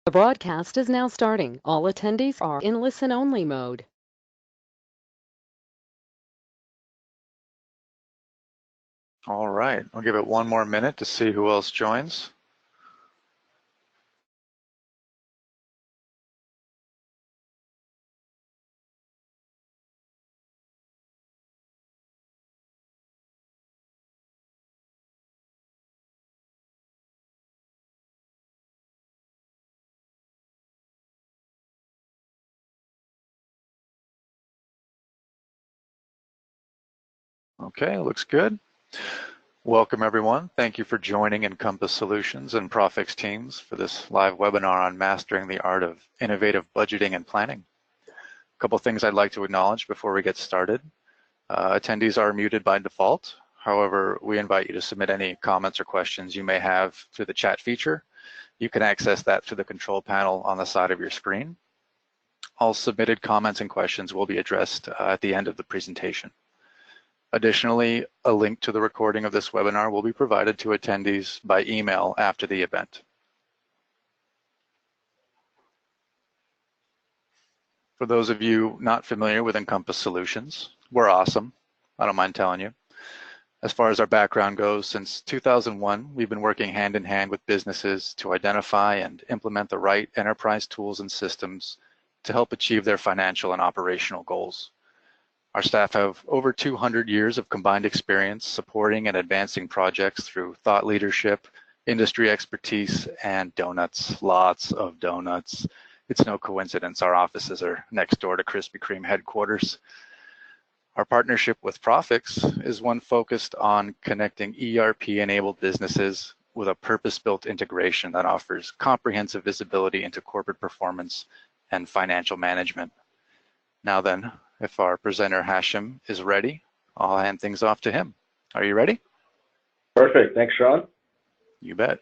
The broadcast is now starting. All attendees are in listen-only mode. All right, I'll give it one more minute to see who else joins. Okay, looks good. Welcome everyone. Thank you for joining Encompass Solutions and PROPHIX teams for this live webinar on mastering the art of innovative budgeting and planning. A couple things I'd like to acknowledge before we get started. Attendees are muted by default. However, we invite you to submit any comments or questions you may have through the chat feature. You can access that through the control panel on the side of your screen. All submitted comments and questions will be addressed at the end of the presentation. Additionally, a link to the recording of this webinar will be provided to attendees by email after the event. For those of you not familiar with Encompass Solutions, we're awesome. I don't mind telling you. As far as our background goes, since 2001, we've been working hand in hand with businesses to identify and implement the right enterprise tools and systems to help achieve their financial and operational goals. Our staff have over 200 years of combined experience supporting and advancing projects through thought leadership, industry expertise, and donuts, lots of donuts. It's no coincidence our offices are next door to Krispy Kreme headquarters. Our partnership with PROPHIX is one focused on connecting ERP-enabled businesses with a purpose-built integration that offers comprehensive visibility into corporate performance and financial management. Now then, if our presenter Hashim is ready, I'll hand things off to him. Are you ready? Perfect. Thanks, Sean. You bet.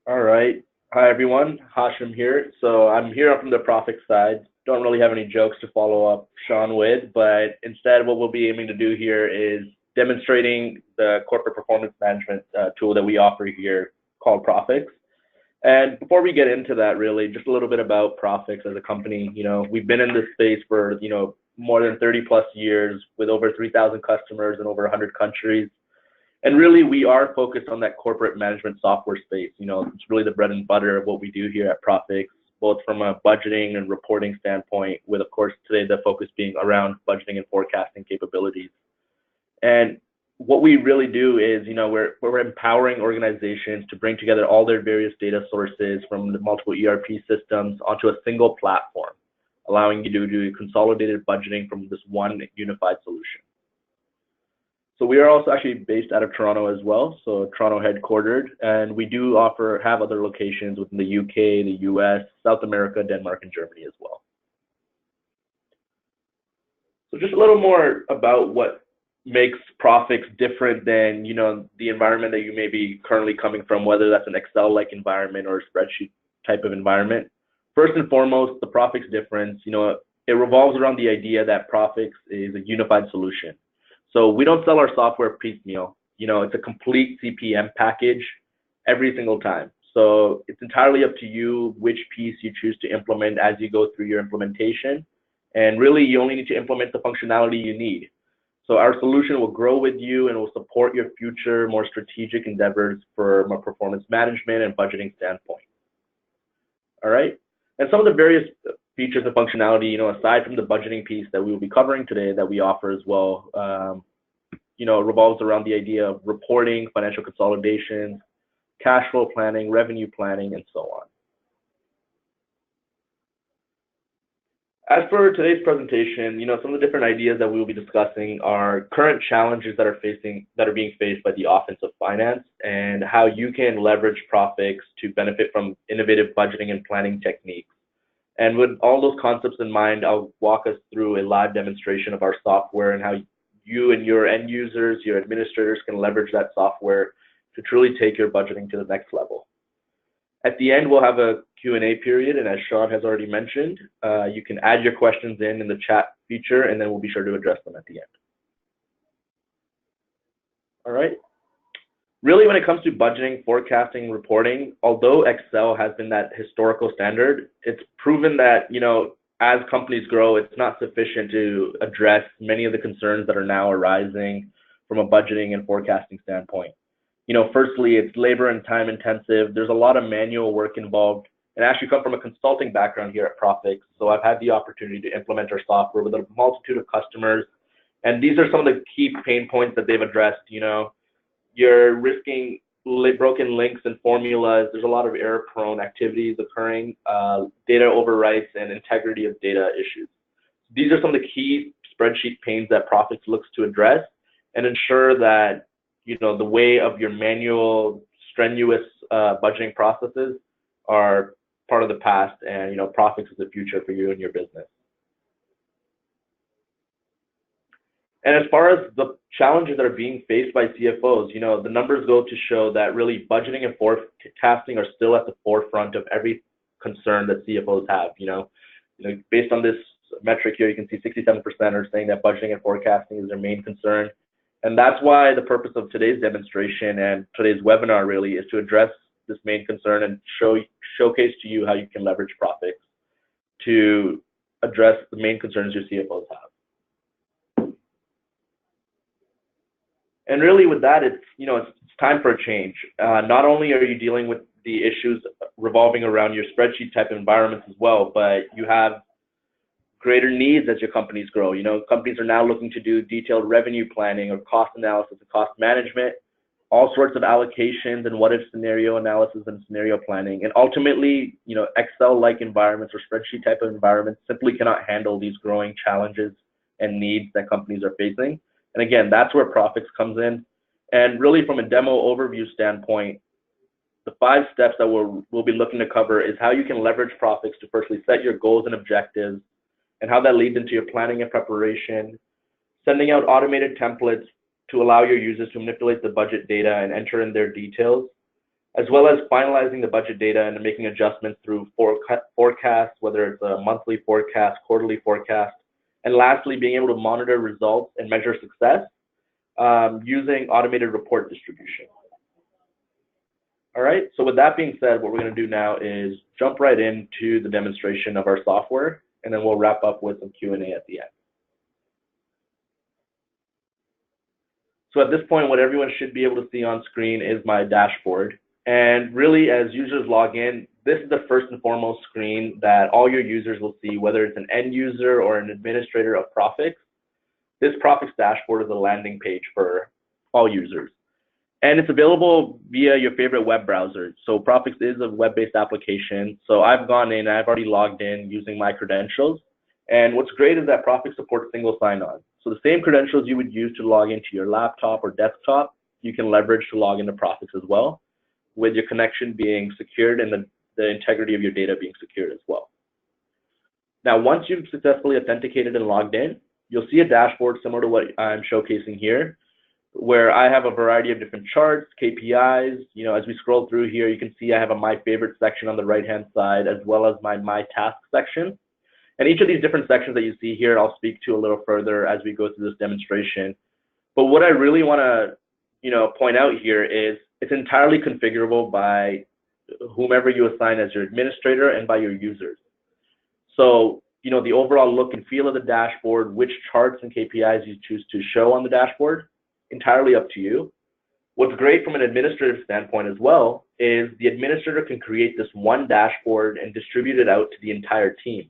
All right. Hi, everyone. Hashim here. So I'm here from the PROPHIX side. Don't really have any jokes to follow up Sean with, but instead what we'll be aiming to do here is demonstrating the corporate performance management tool that we offer here called PROPHIX. And before we get into that, really, just a little bit about PROPHIX as a company. We've been in this space for, more than 30 plus years with over 3,000 customers in over 100 countries. And really, we are focused on that corporate management software space. It's really the bread and butter of what we do here at PROPHIX, both from a budgeting and reporting standpoint, with, of course, today the focus being around budgeting and forecasting capabilities. And what we really do is, we're empowering organizations to bring together all their various data sources from the multiple ERP systems onto a single platform, allowing you to do consolidated budgeting from this one unified solution. So we are also actually based out of Toronto as well, so Toronto headquartered, and we do have other locations within the UK, the US, South America, Denmark, and Germany as well. So just a little more about what makes PROPHIX different than the environment that you may be currently coming from, whether that's an Excel-like environment or a spreadsheet type of environment. First and foremost, the PROPHIX difference, it revolves around the idea that PROPHIX is a unified solution. So we don't sell our software piecemeal. It's a complete CPM package every single time. So it's entirely up to you which piece you choose to implement as you go through your implementation. And really, you only need to implement the functionality you need. So our solution will grow with you and will support your future, more strategic endeavors from a performance management and budgeting standpoint. All right. And some of the various features and functionality, aside from the budgeting piece that we will be covering today that we offer as well, revolves around the idea of reporting, financial consolidation, cash flow planning, revenue planning, and so on. As for today's presentation, some of the different ideas that we will be discussing are current challenges that are being faced by the Office of Finance, and how you can leverage PROPHIX to benefit from innovative budgeting and planning techniques. And with all those concepts in mind, I'll walk us through a live demonstration of our software and how you and your end users, your administrators, can leverage that software to truly take your budgeting to the next level. At the end, we'll have a Q&A period, and as Sean has already mentioned, you can add your questions in the chat feature, and then we'll be sure to address them at the end. All right. Really, when it comes to budgeting, forecasting, reporting, although Excel has been that historical standard, it's proven that, as companies grow, it's not sufficient to address many of the concerns that are now arising from a budgeting and forecasting standpoint. Firstly, it's labor and time intensive. There's a lot of manual work involved. And I actually come from a consulting background here at PROPHIX, so I've had the opportunity to implement our software with a multitude of customers. And these are some of the key pain points that they've addressed. You're risking broken links and formulas. There's a lot of error-prone activities occurring, data overwrites, and integrity of data issues. These are some of the key spreadsheet pains that PROPHIX looks to address and ensure that the way of your manual, strenuous budgeting processes are part of the past, and PROPHIX is the future for you and your business. And as far as the challenges that are being faced by CFOs, the numbers go to show that really budgeting and forecasting are still at the forefront of every concern that CFOs have. Based on this metric here, you can see 67% are saying that budgeting and forecasting is their main concern. And that's why the purpose of today's demonstration and today's webinar really is to address this main concern and showcase to you how you can leverage PROPHIX to address the main concerns your CFOs have. And really with that, it's time for a change. Not only are you dealing with the issues revolving around your spreadsheet type of environments as well, but you have greater needs as your companies grow. Companies are now looking to do detailed revenue planning or cost analysis and cost management, all sorts of allocations and what if scenario analysis and scenario planning. And ultimately, Excel-like environments or spreadsheet type of environments simply cannot handle these growing challenges and needs that companies are facing. And again, that's where PROPHIX comes in. And really from a demo overview standpoint, the 5 steps that we'll be looking to cover is how you can leverage PROPHIX to firstly set your goals and objectives, and how that leads into your planning and preparation, sending out automated templates to allow your users to manipulate the budget data and enter in their details, as well as finalizing the budget data and making adjustments through forecasts, whether it's a monthly forecast, quarterly forecast, and lastly, being able to monitor results and measure success using automated report distribution. All right, so with that being said, what we're going to do now is jump right into the demonstration of our software, and then we'll wrap up with some Q&A at the end. So at this point, what everyone should be able to see on screen is my dashboard. And really, as users log in, this is the first and foremost screen that all your users will see, whether it's an end user or an administrator of PROPHIX. This PROPHIX dashboard is a landing page for all users. And it's available via your favorite web browser. So PROPHIX is a web-based application. So I've gone in, I've already logged in using my credentials. And what's great is that PROPHIX supports single sign-on. So the same credentials you would use to log into your laptop or desktop, you can leverage to log into PROPHIX as well, with your connection being secured and the integrity of your data being secured as well. Now, once you've successfully authenticated and logged in, you'll see a dashboard similar to what I'm showcasing here, where I have a variety of different charts, KPIs. As we scroll through here, you can see I have a My Favorite section on the right-hand side, as well as my Task section. And each of these different sections that you see here, I'll speak to a little further as we go through this demonstration. But what I really want to, point out here is it's entirely configurable by whomever you assign as your administrator and by your users. So, the overall look and feel of the dashboard, which charts and KPIs you choose to show on the dashboard, entirely up to you. What's great from an administrative standpoint as well is the administrator can create this one dashboard and distribute it out to the entire team.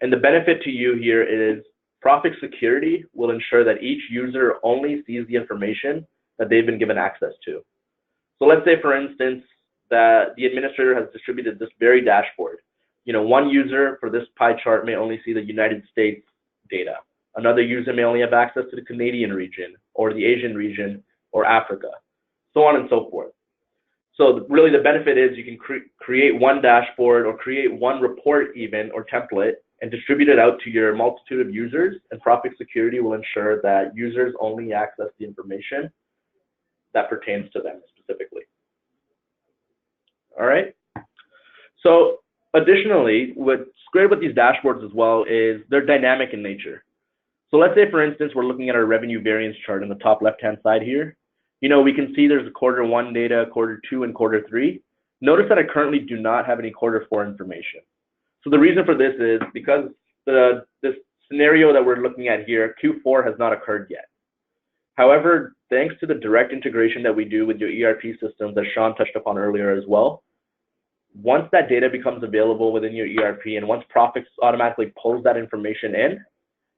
And the benefit to you here is PROPHIX security will ensure that each user only sees the information that they've been given access to. So let's say, for instance, that the administrator has distributed this very dashboard. One user for this pie chart may only see the United States data. Another user may only have access to the Canadian region or the Asian region or Africa, so on and so forth. So really the benefit is you can create one dashboard or create one report even or template and distribute it out to your multitude of users, and PROPHIX security will ensure that users only access the information that pertains to them specifically. All right. So additionally, what's great about these dashboards as well is they're dynamic in nature. So let's say, for instance, we're looking at our revenue variance chart in the top left-hand side here. We can see there's a quarter 1 data, quarter 2, and quarter 3. Notice that I currently do not have any quarter 4 information. So the reason for this is because this scenario that we're looking at here, Q4 has not occurred yet. However, thanks to the direct integration that we do with your ERP systems that Sean touched upon earlier as well, once that data becomes available within your ERP and once PROPHIX automatically pulls that information in,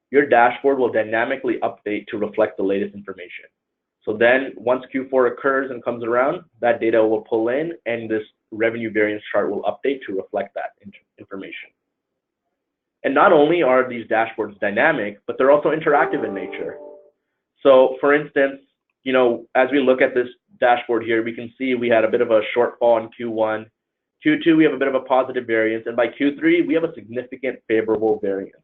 your dashboard will dynamically update to reflect the latest information. So then once Q4 occurs and comes around, that data will pull in and this revenue variance chart will update to reflect that information. And not only are these dashboards dynamic, but they're also interactive in nature. So for instance, as we look at this dashboard here, we can see we had a bit of a shortfall in Q1. Q2, we have a bit of a positive variance. And by Q3, we have a significant favorable variance.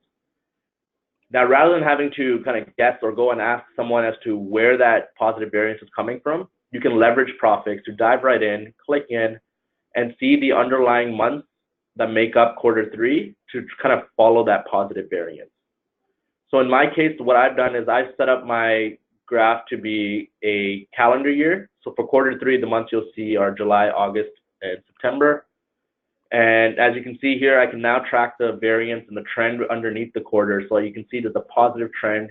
Now, rather than having to kind of guess or go and ask someone as to where that positive variance is coming from, you can leverage PROPHIX to dive right in, click in, and see the underlying months that make up quarter 3 to kind of follow that positive variance. So in my case, what I've done is I've set up my graph to be a calendar year. So for quarter 3, the months you'll see are July, August, and September. And as you can see here, I can now track the variance and the trend underneath the quarter. So you can see there's a positive trend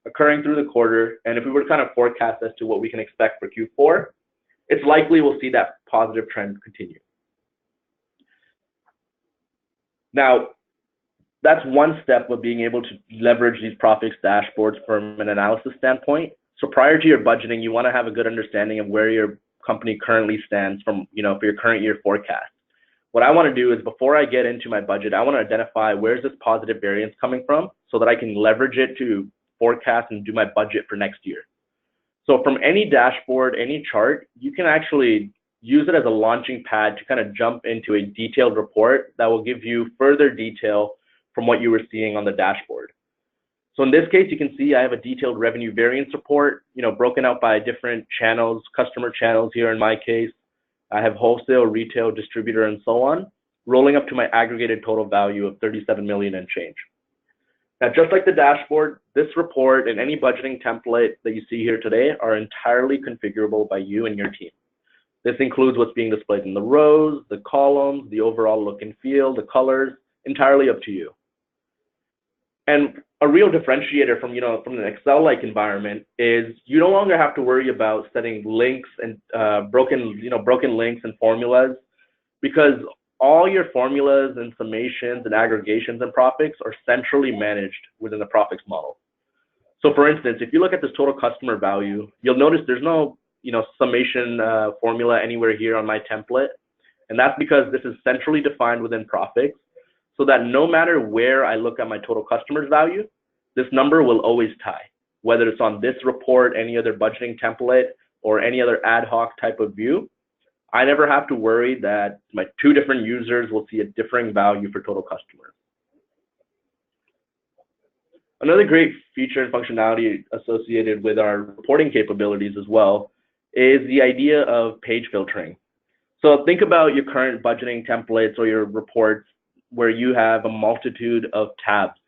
occurring through the quarter. And if we were to kind of forecast as to what we can expect for Q4, it's likely we'll see that positive trend continue. Now, that's one step of being able to leverage these PROPHIX dashboards from an analysis standpoint. So prior to your budgeting, you want to have a good understanding of where your company currently stands from, for your current year forecast. What I want to do is before I get into my budget, I want to identify where's this positive variance coming from so that I can leverage it to forecast and do my budget for next year. So from any dashboard, any chart, you can actually use it as a launching pad to kind of jump into a detailed report that will give you further detail from what you were seeing on the dashboard. So in this case, you can see I have a detailed revenue variance report, broken out by different channels, customer channels here in my case. I have wholesale, retail, distributor, and so on, rolling up to my aggregated total value of 37 million and change. Now, just like the dashboard, this report and any budgeting template that you see here today are entirely configurable by you and your team. This includes what's being displayed in the rows, the columns, the overall look and feel, the colors, entirely up to you. And a real differentiator from an Excel-like environment is you no longer have to worry about setting links and broken links and formulas, because all your formulas and summations and aggregations in PROPHIX are centrally managed within the PROPHIX model. So for instance, if you look at this total customer value, you'll notice there's no summation formula anywhere here on my template. And that's because this is centrally defined within PROPHIX, so that no matter where I look at my total customers value, this number will always tie, whether it's on this report, any other budgeting template, or any other ad hoc type of view. I never have to worry that my two different users will see a differing value for total customers. Another great feature and functionality associated with our reporting capabilities as well is the idea of page filtering. So think about your current budgeting templates or your reports where you have a multitude of tabs.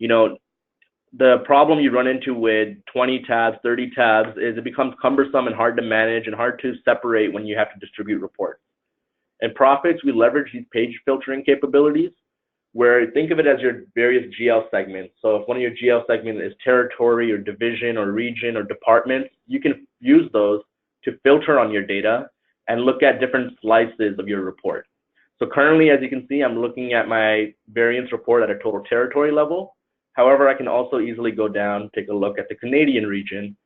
The problem you run into with 20 tabs, 30 tabs is it becomes cumbersome and hard to manage and hard to separate when you have to distribute reports. In PROPHIX, we leverage these page filtering capabilities where think of it as your various GL segments. So if one of your GL segments is territory or division or region or department, you can use those to filter on your data and look at different slices of your report. So currently, as you can see, I'm looking at my variance report at a total territory level. However, I can also easily go down, take a look at the Canadian region,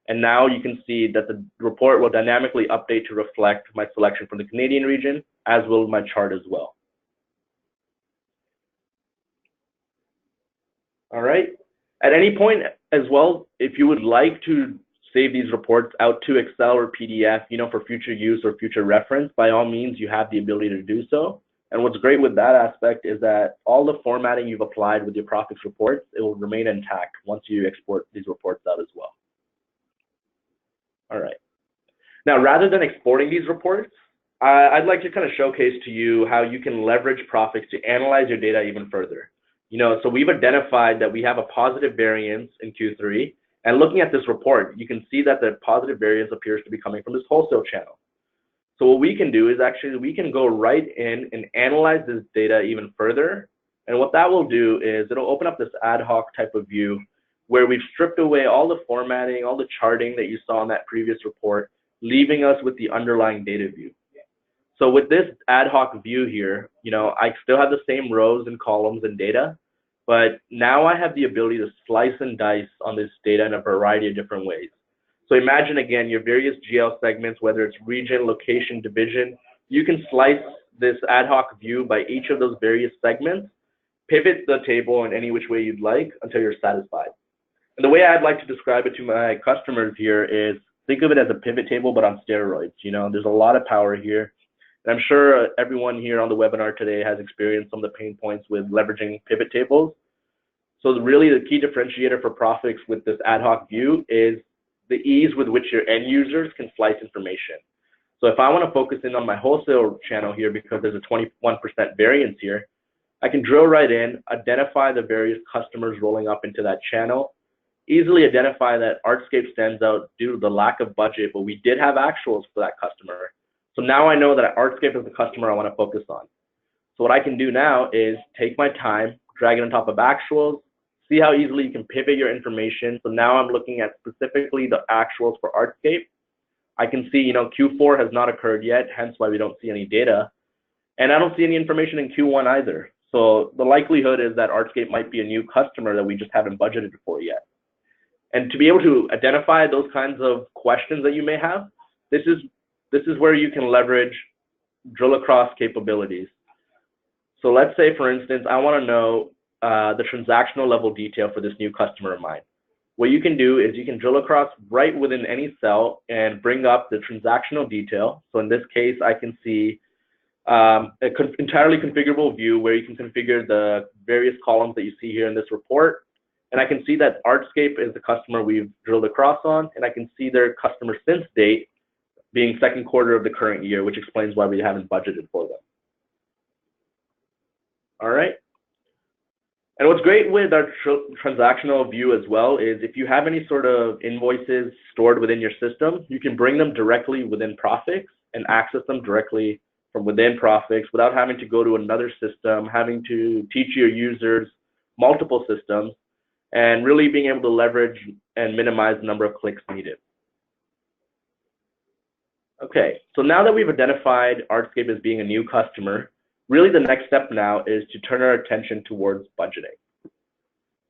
and now you can see that the report will dynamically update to reflect my selection from the Canadian region, as will my chart as well. All right. At any point as well, if you would like to save these reports out to Excel or PDF, for future use or future reference, by all means, you have the ability to do so. And what's great with that aspect is that all the formatting you've applied with your PROPHIX reports, it will remain intact once you export these reports out as well. All right. Now, rather than exporting these reports, I'd like to kind of showcase to you how you can leverage PROPHIX to analyze your data even further. So we've identified that we have a positive variance in Q3, And looking at this report, you can see that the positive variance appears to be coming from this wholesale channel. So what we can do is actually we can go right in and analyze this data even further. And what that will do is it'll open up this ad hoc type of view where we've stripped away all the formatting, all the charting that you saw in that previous report, leaving us with the underlying data view. So with this ad hoc view here, I still have the same rows and columns and data, but now I have the ability to slice and dice on this data in a variety of different ways. So imagine again your various GL segments, whether it's region, location, division, you can slice this ad hoc view by each of those various segments, pivot the table in any which way you'd like until you're satisfied. And the way I'd like to describe it to my customers here is think of it as a pivot table, but on steroids. There's a lot of power here. And I'm sure everyone here on the webinar today has experienced some of the pain points with leveraging pivot tables. So really the key differentiator for PROPHIX with this ad hoc view is the ease with which your end users can slice information. So if I want to focus in on my wholesale channel here because there's a 21% variance here, I can drill right in, identify the various customers rolling up into that channel, easily identify that Artscape stands out due to the lack of budget, but we did have actuals for that customer. So now I know that Artscape is the customer I want to focus on. So what I can do now is take my time, drag it on top of actuals, see how easily you can pivot your information. So now I'm looking at specifically the actuals for Artscape. I can see, Q4 has not occurred yet, hence why we don't see any data. And I don't see any information in Q1 either. So the likelihood is that Artscape might be a new customer that we just haven't budgeted for yet. And to be able to identify those kinds of questions that you may have, this is where you can leverage drill across capabilities. So let's say, for instance, I want to know the transactional level detail for this new customer of mine. What you can do is you can drill across right within any cell and bring up the transactional detail. So in this case, I can see an entirely configurable view where you can configure the various columns that you see here in this report. And I can see that Artscape is the customer we've drilled across on, and I can see their customer since date being second quarter of the current year, which explains why we haven't budgeted for them. All right. And what's great with our transactional view as well is if you have any sort of invoices stored within your system, you can bring them directly within PROPHIX and access them directly from within PROPHIX without having to go to another system, having to teach your users multiple systems, and really being able to leverage and minimize the number of clicks needed. Okay, so now that we've identified Artscape as being a new customer, really the next step now is to turn our attention towards budgeting.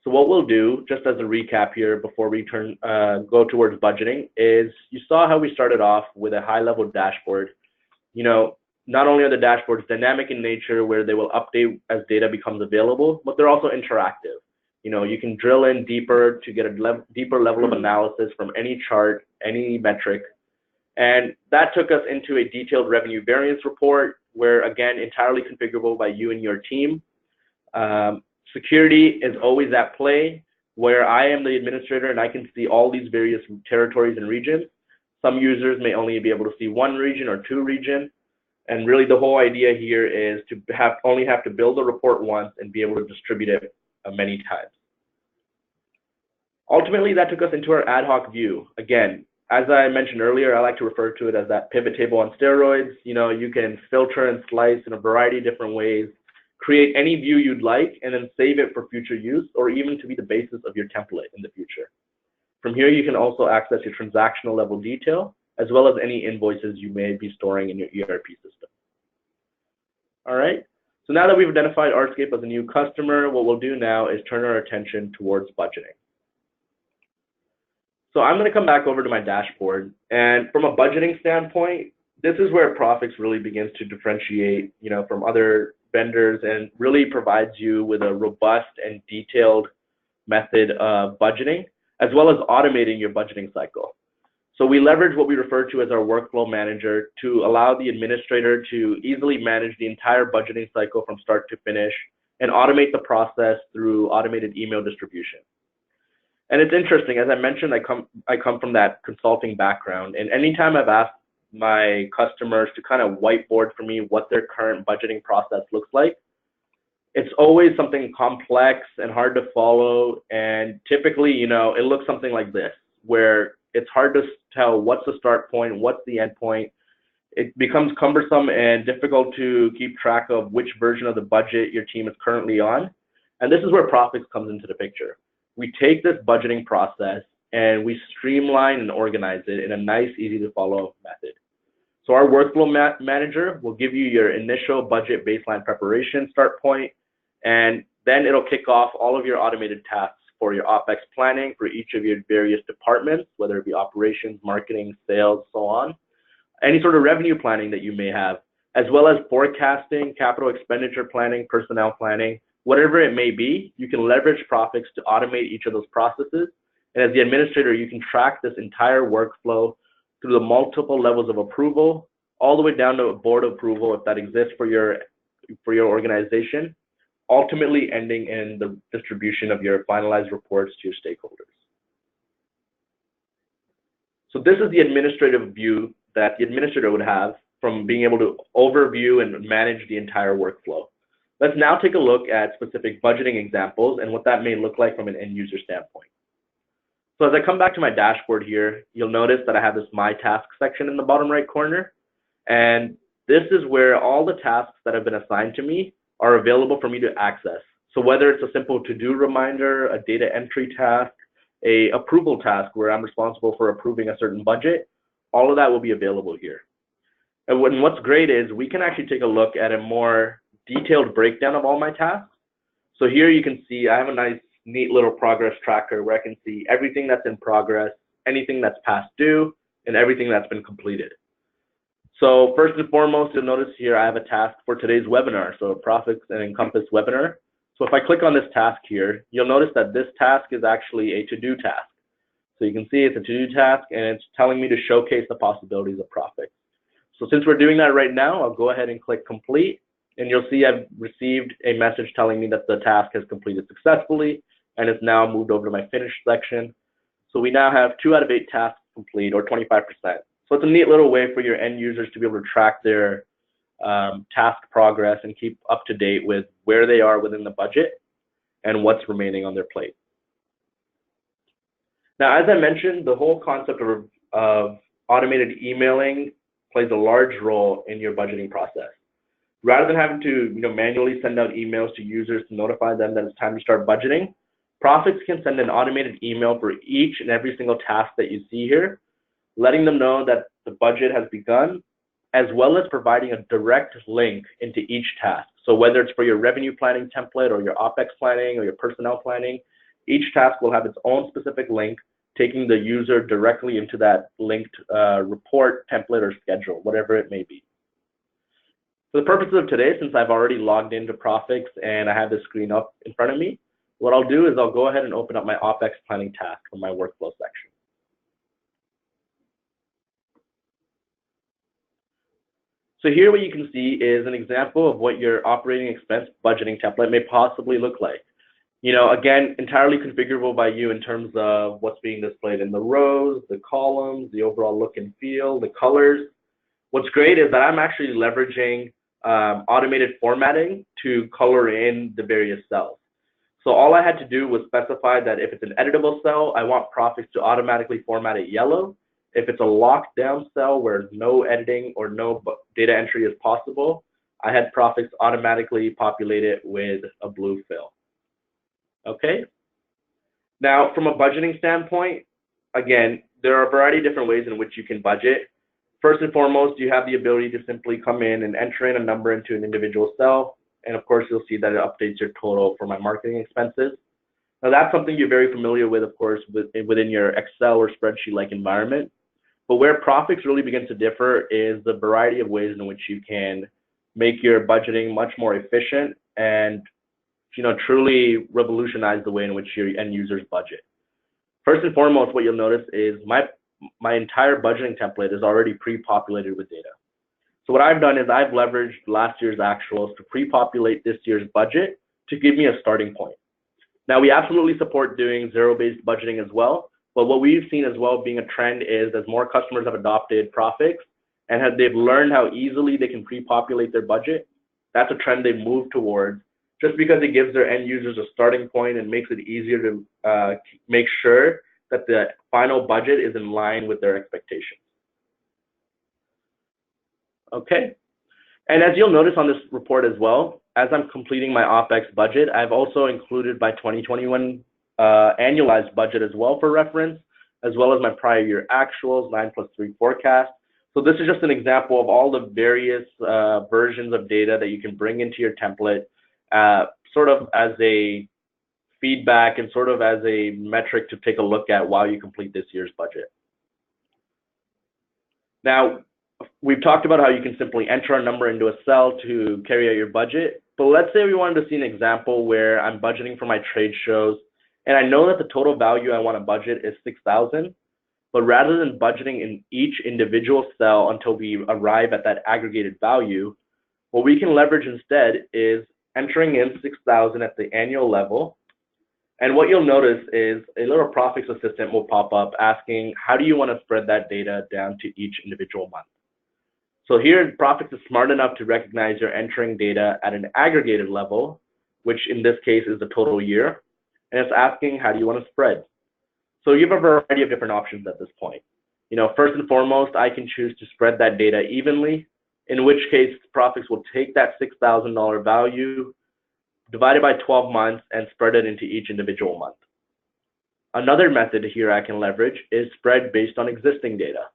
So what we'll do, just as a recap here before we go towards budgeting, is you saw how we started off with a high-level dashboard. Not only are the dashboards dynamic in nature where they will update as data becomes available, but they're also interactive. You can drill in deeper to get a deeper level of analysis from any chart, any metric. And that took us into a detailed revenue variance report where, again, entirely configurable by you and your team. Security is always at play where I am the administrator and I can see all these various territories and regions. Some users may only be able to see one region or two regions. And really the whole idea here is to only have to build a report once and be able to distribute it many times. Ultimately, that took us into our ad hoc view. Again, as I mentioned earlier, I like to refer to it as that pivot table on steroids. You can filter and slice in a variety of different ways, create any view you'd like, and then save it for future use or even to be the basis of your template in the future. From here, you can also access your transactional level detail, as well as any invoices you may be storing in your ERP system. All right, so now that we've identified Artscape as a new customer, what we'll do now is turn our attention towards budgeting. So I'm going to come back over to my dashboard, and from a budgeting standpoint, this is where PROPHIX really begins to differentiate, from other vendors and really provides you with a robust and detailed method of budgeting, as well as automating your budgeting cycle. So we leverage what we refer to as our workflow manager to allow the administrator to easily manage the entire budgeting cycle from start to finish and automate the process through automated email distribution. And it's interesting, as I mentioned, I come from that consulting background, and anytime I've asked my customers to kind of whiteboard for me what their current budgeting process looks like, it's always something complex and hard to follow. And typically, you know, it looks something like this, where it's hard to tell what's the start point, what's the end point. It becomes cumbersome and difficult to keep track of which version of the budget your team is currently on. And this is where PROPHIX comes into the picture. We take this budgeting process and we streamline and organize it in a nice, easy to follow method. So our workflow manager will give you your initial budget baseline preparation start point, and then it'll kick off all of your automated tasks for your OpEx planning for each of your various departments, whether it be operations, marketing, sales, so on. Any sort of revenue planning that you may have, as well as forecasting, capital expenditure planning, personnel planning, whatever it may be, you can leverage PROPHIX to automate each of those processes. And as the administrator, you can track this entire workflow through the multiple levels of approval, all the way down to board approval if that exists for your organization, ultimately ending in the distribution of your finalized reports to your stakeholders. So this is the administrative view that the administrator would have from being able to overview and manage the entire workflow. Let's now take a look at specific budgeting examples and what that may look like from an end user standpoint. So as I come back to my dashboard here, you'll notice that I have this My Tasks section in the bottom right corner. And this is where all the tasks that have been assigned to me are available for me to access. So whether it's a simple to-do reminder, a data entry task, a approval task where I'm responsible for approving a certain budget, all of that will be available here. And what's great is we can actually take a look at a more detailed breakdown of all my tasks. So here you can see I have a nice, neat little progress tracker where I can see everything that's in progress, anything that's past due, and everything that's been completed. So first and foremost, you'll notice here I have a task for today's webinar, so a PROPHIX and Encompass webinar. So if I click on this task here, you'll notice that this task is actually a to-do task. So you can see it's a to-do task and it's telling me to showcase the possibilities of PROPHIX. So since we're doing that right now, I'll go ahead and click complete, and you'll see I've received a message telling me that the task has completed successfully and it's now moved over to my finished section. So we now have 2 out of 8 tasks complete, or 25%. So it's a neat little way for your end users to be able to track their task progress and keep up to date with where they are within the budget and what's remaining on their plate. Now, as I mentioned, the whole concept of automated emailing plays a large role in your budgeting process. Rather than having to manually send out emails to users to notify them that it's time to start budgeting, PROPHIX can send an automated email for each and every single task that you see here, letting them know that the budget has begun, as well as providing a direct link into each task. So whether it's for your revenue planning template or your OpEx planning or your personnel planning, each task will have its own specific link, taking the user directly into that linked report, template, or schedule, whatever it may be. For the purposes of today, since I've already logged into PROPHIX and I have the screen up in front of me, what I'll do is I'll go ahead and open up my OpEx planning task from my workflow section. So here what you can see is an example of what your operating expense budgeting template may possibly look like. Again, entirely configurable by you in terms of what's being displayed in the rows, the columns, the overall look and feel, the colors. What's great is that I'm actually leveraging automated formatting to color in the various cells. So all I had to do was specify that if it's an editable cell, I want PROPHIX to automatically format it yellow. If it's a locked down cell where no editing or no data entry is possible, I had PROPHIX automatically populate it with a blue fill. Okay. Now, from a budgeting standpoint, again, there are a variety of different ways in which you can budget. First and foremost, you have the ability to simply come in and enter in a number into an individual cell. And of course, you'll see that it updates your total for my marketing expenses. Now, that's something you're very familiar with, of course, within your Excel or spreadsheet-like environment. But where PROPHIX really begins to differ is the variety of ways in which you can make your budgeting much more efficient and truly revolutionize the way in which your end users budget. First and foremost, what you'll notice is my entire budgeting template is already pre-populated with data. So what I've done is I've leveraged last year's actuals to pre-populate this year's budget to give me a starting point. Now, we absolutely support doing zero-based budgeting as well, but what we've seen as well being a trend is as more customers have adopted PROPHIX and they've learned how easily they can pre-populate their budget, that's a trend they've moved towards. just because it gives their end users a starting point and makes it easier to make sure that the final budget is in line with their expectations. Okay, and as you'll notice on this report as well, as I'm completing my OpEx budget, I've also included my 2021 annualized budget as well for reference, as well as my prior year actuals, 9+3 forecast. So this is just an example of all the various versions of data that you can bring into your template, sort of as a feedback and sort of as a metric to take a look at while you complete this year's budget. Now, we've talked about how you can simply enter a number into a cell to carry out your budget, but let's say we wanted to see an example where I'm budgeting for my trade shows, and I know that the total value I want to budget is $6,000, but rather than budgeting in each individual cell until we arrive at that aggregated value, what we can leverage instead is entering in $6,000 at the annual level. And what you'll notice is a little PROPHIX assistant will pop up asking, how do you want to spread that data down to each individual month? So here, PROPHIX is smart enough to recognize you're entering data at an aggregated level, which in this case is the total year, and it's asking, how do you want to spread? So you have a variety of different options at this point. First and foremost, I can choose to spread that data evenly, in which case PROPHIX will take that $6,000 value, divide it by 12 months, and spread it into each individual month. Another method here I can leverage is spread based on existing data.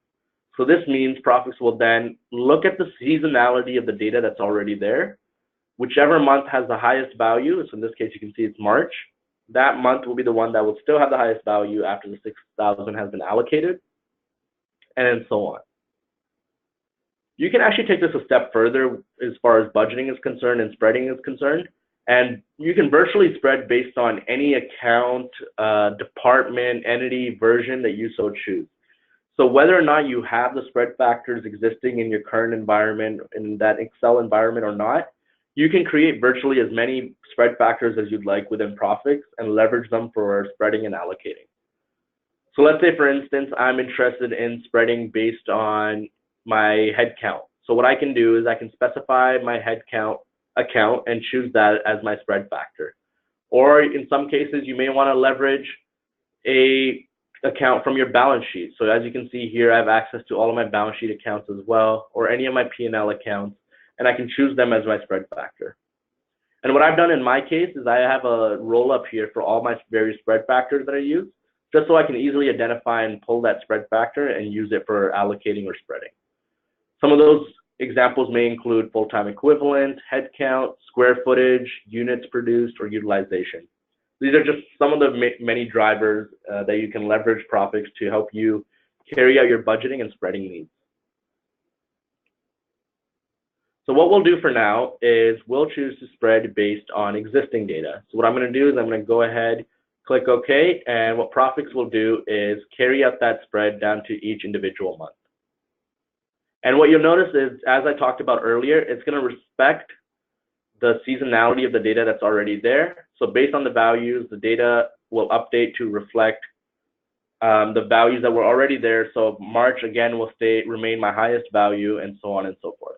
So this means PROPHIX will then look at the seasonality of the data that's already there. Whichever month has the highest value, so in this case you can see it's March, that month will be the one that will still have the highest value after the $6,000 has been allocated, and so on. You can actually take this a step further as far as budgeting is concerned and spreading is concerned, and you can virtually spread based on any account, department, entity, version that you so choose. So whether or not you have the spread factors existing in your current environment, in that Excel environment or not, you can create virtually as many spread factors as you'd like within PROPHIX and leverage them for spreading and allocating. So let's say, for instance, I'm interested in spreading based on my headcount. So what I can do is I can specify my headcount account and choose that as my spread factor. Or in some cases, you may want to leverage a account from your balance sheet. So as you can see here, I have access to all of my balance sheet accounts as well, or any of my P&L accounts, and I can choose them as my spread factor. And what I've done in my case is I have a roll up here for all my various spread factors that I use, just so I can easily identify and pull that spread factor and use it for allocating or spreading. Some of those examples may include full-time equivalent, headcount, square footage, units produced, or utilization. These are just some of the many drivers that you can leverage PROPHIX to help you carry out your budgeting and spreading needs. So what we'll do for now is we'll choose to spread based on existing data. So what I'm going to do is I'm going to go ahead, click OK, and what PROPHIX will do is carry out that spread down to each individual month. And what you'll notice is, as I talked about earlier, it's going to respect the seasonality of the data that's already there. So based on the values, the data will update to reflect the values that were already there. So March again will remain my highest value, and so on and so forth.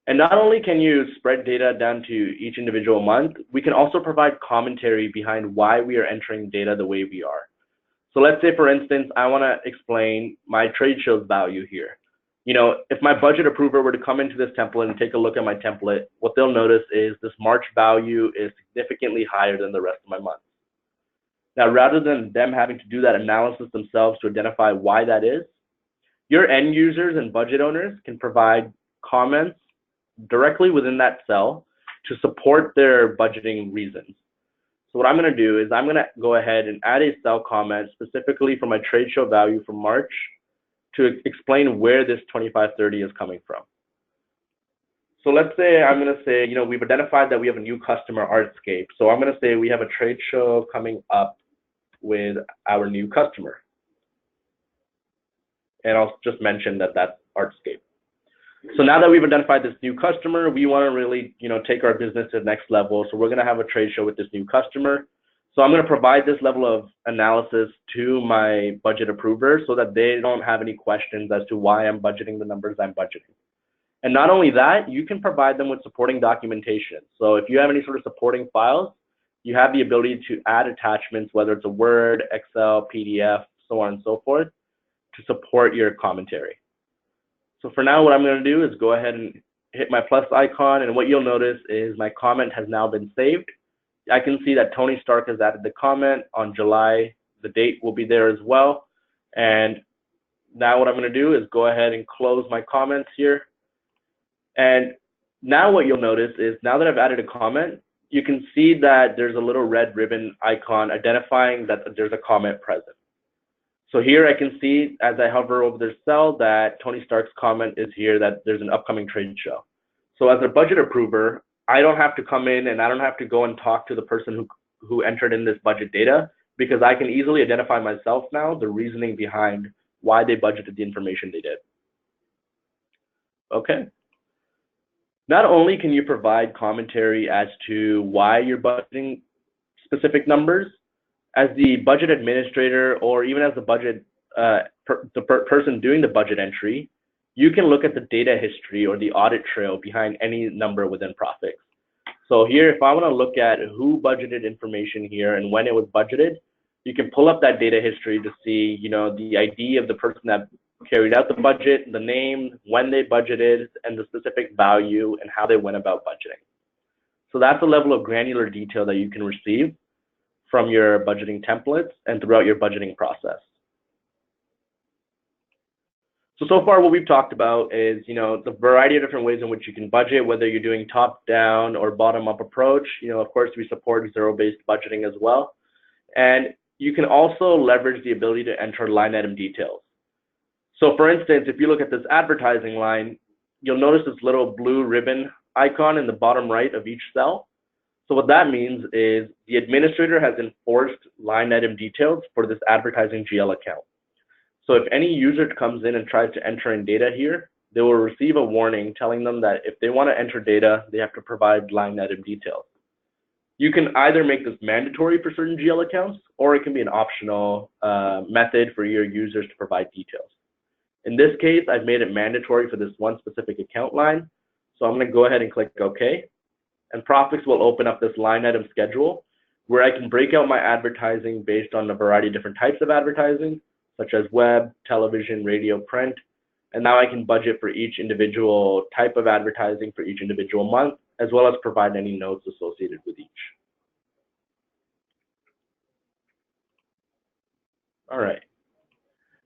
And not only can you spread data down to each individual month, we can also provide commentary behind why we are entering data the way we are. So let's say, for instance, I want to explain my trade shows value here. If my budget approver were to come into this template and take a look at my template, what they'll notice is this March value is significantly higher than the rest of my months. Now, rather than them having to do that analysis themselves to identify why that is, your end users and budget owners can provide comments directly within that cell to support their budgeting reasons. So what I'm going to do is I'm going to go ahead and add a cell comment specifically for my trade show value for March to explain where this 2530 is coming from. So let's say I'm going to say, we've identified that we have a new customer, Artscape. So I'm going to say we have a trade show coming up with our new customer. And I'll just mention that that's Artscape. So now that we've identified this new customer, we want to really, take our business to the next level. So we're going to have a trade show with this new customer. So I'm going to provide this level of analysis to my budget approver so that they don't have any questions as to why I'm budgeting the numbers I'm budgeting. And not only that, you can provide them with supporting documentation. So if you have any sort of supporting files, you have the ability to add attachments, whether it's a Word, Excel, PDF, so on and so forth, to support your commentary. So for now, what I'm going to do is go ahead and hit my plus icon, and what you'll notice is my comment has now been saved. I can see that Tony Stark has added the comment on July. The date will be there as well. And now what I'm going to do is go ahead and close my comments here. And now what you'll notice is now that I've added a comment, you can see that there's a little red ribbon icon identifying that there's a comment present. So here I can see as I hover over this cell that Tony Stark's comment is here that there's an upcoming trade show. So as a budget approver, I don't have to come in and I don't have to go and talk to the person who entered in this budget data, because I can easily identify myself now the reasoning behind why they budgeted the information they did. Okay. Not only can you provide commentary as to why you're budgeting specific numbers, as the budget administrator or even as the budget person doing the budget entry, you can look at the data history or the audit trail behind any number within PROPHIX. So here, if I want to look at who budgeted information here and when it was budgeted, you can pull up that data history to see, the ID of the person that carried out the budget, the name, when they budgeted, and the specific value and how they went about budgeting. So that's a level of granular detail that you can receive from your budgeting templates and throughout your budgeting process. So far what we've talked about is, the variety of different ways in which you can budget, whether you're doing top-down or bottom-up approach. Of course, we support zero-based budgeting as well. And you can also leverage the ability to enter line item details. So for instance, if you look at this advertising line, you'll notice this little blue ribbon icon in the bottom right of each cell. So what that means is the administrator has enforced line item details for this advertising GL account. So if any user comes in and tries to enter in data here, they will receive a warning telling them that if they want to enter data, they have to provide line item details. You can either make this mandatory for certain GL accounts, or it can be an optional method for your users to provide details. In this case, I've made it mandatory for this one specific account line. So I'm going to go ahead and click OK. And PROPHIX will open up this line item schedule where I can break out my advertising based on a variety of different types of advertising, such as web, television, radio, print. And now I can budget for each individual type of advertising for each individual month, as well as provide any notes associated with each. All right.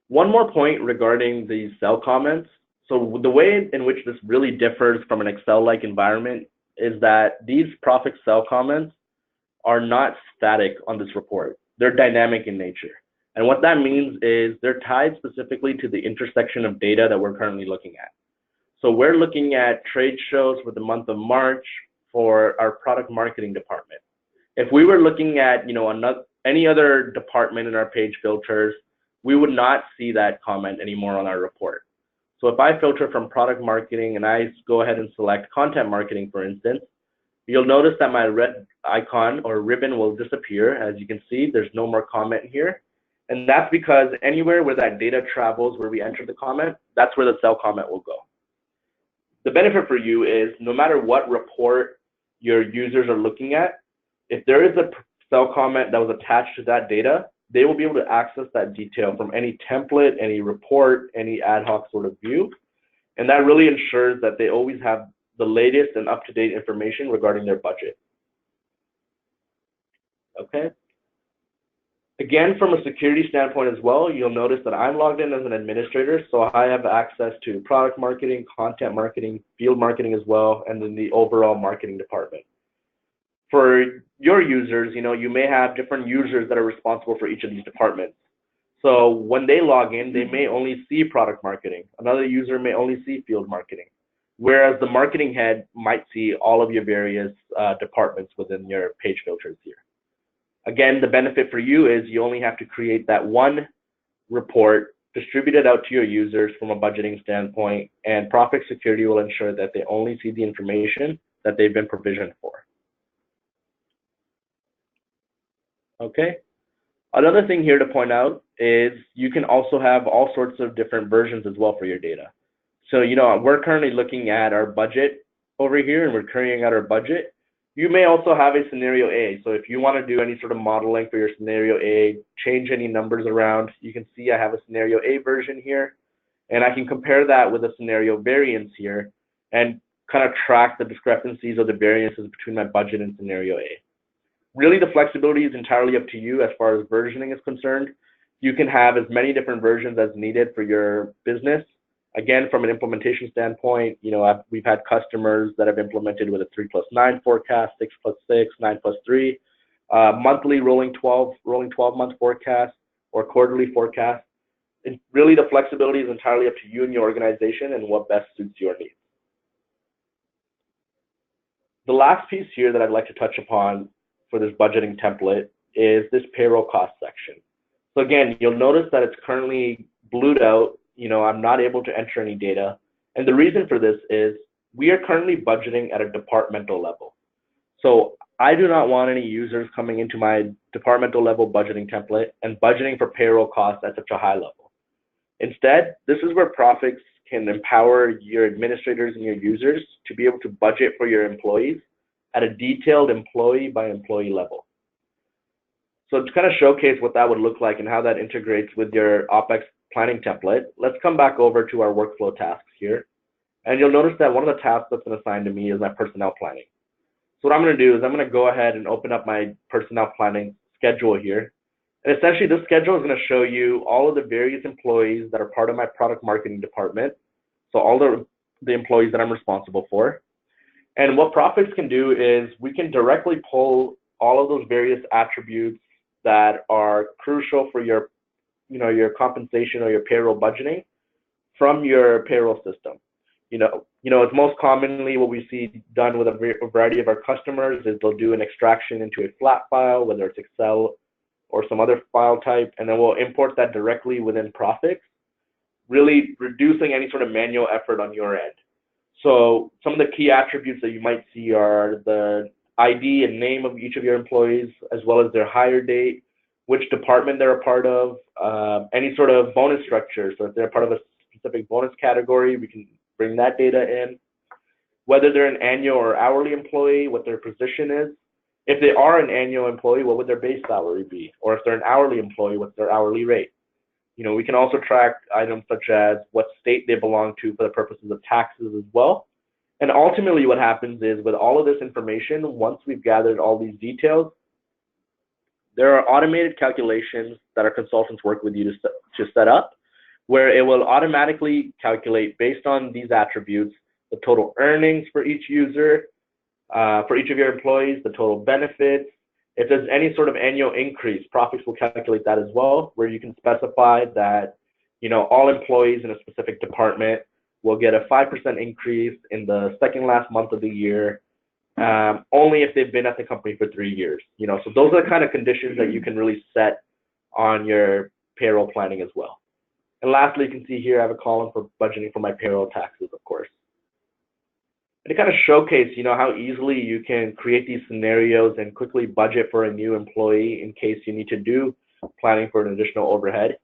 One more point regarding the cell comments. So the way in which this really differs from an Excel-like environment is that these PROPHIX cell comments are not static on this report. They're dynamic in nature. And what that means is they're tied specifically to the intersection of data that we're currently looking at. So we're looking at trade shows for the month of March for our product marketing department. If we were looking at any other department in our page filters, we would not see that comment anymore on our report. So if I filter from product marketing and I go ahead and select content marketing, for instance, you'll notice that my red icon or ribbon will disappear. As you can see, there's no more comment here. And that's because anywhere where that data travels, where we enter the comment, that's where the cell comment will go. The benefit for you is no matter what report your users are looking at, if there is a cell comment that was attached to that data, they will be able to access that detail from any template, any report, any ad hoc sort of view. And that really ensures that they always have the latest and up-to-date information regarding their budget. Okay. Again, from a security standpoint as well, you'll notice that I'm logged in as an administrator, so I have access to product marketing, content marketing, field marketing as well, and then the overall marketing department. For your users, you may have different users that are responsible for each of these departments. So when they log in, they may only see product marketing. Another user may only see field marketing, whereas the marketing head might see all of your various departments within your page filters here. Again, the benefit for you is you only have to create that one report, distribute it out to your users from a budgeting standpoint, and PROPHIX security will ensure that they only see the information that they've been provisioned for. Okay. Another thing here to point out is you can also have all sorts of different versions as well for your data. So, we're currently looking at our budget over here and we're carrying out our budget. You may also have a scenario A. So if you want to do any sort of modeling for your scenario A, change any numbers around, you can see I have a scenario A version here, and I can compare that with a scenario variance here and kind of track the discrepancies or the variances between my budget and scenario A. Really, the flexibility is entirely up to you as far as versioning is concerned. You can have as many different versions as needed for your business. Again, from an implementation standpoint, we've had customers that have implemented with a 3+9 forecast, 6+6, 9+3, monthly rolling 12-month forecast, or quarterly forecast. And really, the flexibility is entirely up to you and your organization and what best suits your needs. The last piece here that I'd like to touch upon for this budgeting template is this payroll cost section. So again, you'll notice that it's currently blued out. I'm not able to enter any data. And the reason for this is we are currently budgeting at a departmental level. So I do not want any users coming into my departmental level budgeting template and budgeting for payroll costs at such a high level. Instead, this is where PROPHIX can empower your administrators and your users to be able to budget for your employees at a detailed employee by employee level. So to kind of showcase what that would look like and how that integrates with your OpEx planning template, let's come back over to our workflow tasks here. And you'll notice that one of the tasks that's been assigned to me is my personnel planning. So what I'm going to do is I'm going to go ahead and open up my personnel planning schedule here. And essentially, this schedule is going to show you all of the various employees that are part of my product marketing department. So all the employees that I'm responsible for. And what PROPHIX can do is we can directly pull all of those various attributes that are crucial for your compensation or your payroll budgeting from your payroll system. It's most commonly what we see done with a variety of our customers is they'll do an extraction into a flat file, whether it's Excel or some other file type, and then we'll import that directly within PROPHIX, really reducing any sort of manual effort on your end. So some of the key attributes that you might see are the ID and name of each of your employees, as well as their hire date, which department they're a part of, any sort of bonus structure. So if they're part of a specific bonus category, we can bring that data in. Whether they're an annual or hourly employee, what their position is. If they are an annual employee, what would their base salary be? Or if they're an hourly employee, what's their hourly rate? We can also track items such as what state they belong to for the purposes of taxes as well. And ultimately what happens is with all of this information, once we've gathered all these details, there are automated calculations that our consultants work with you to set up, where it will automatically calculate based on these attributes, the total earnings for each user, for each of your employees, the total benefits. If there's any sort of annual increase, PROPHIX will calculate that as well, where you can specify that, all employees in a specific department will get a 5% increase in the second last month of the year, only if they've been at the company for 3 years. So those are the kind of conditions that you can really set on your payroll planning as well. And lastly, you can see here I have a column for budgeting for my payroll taxes, of course. And to kind of showcase, how easily you can create these scenarios and quickly budget for a new employee in case you need to do planning for an additional overhead,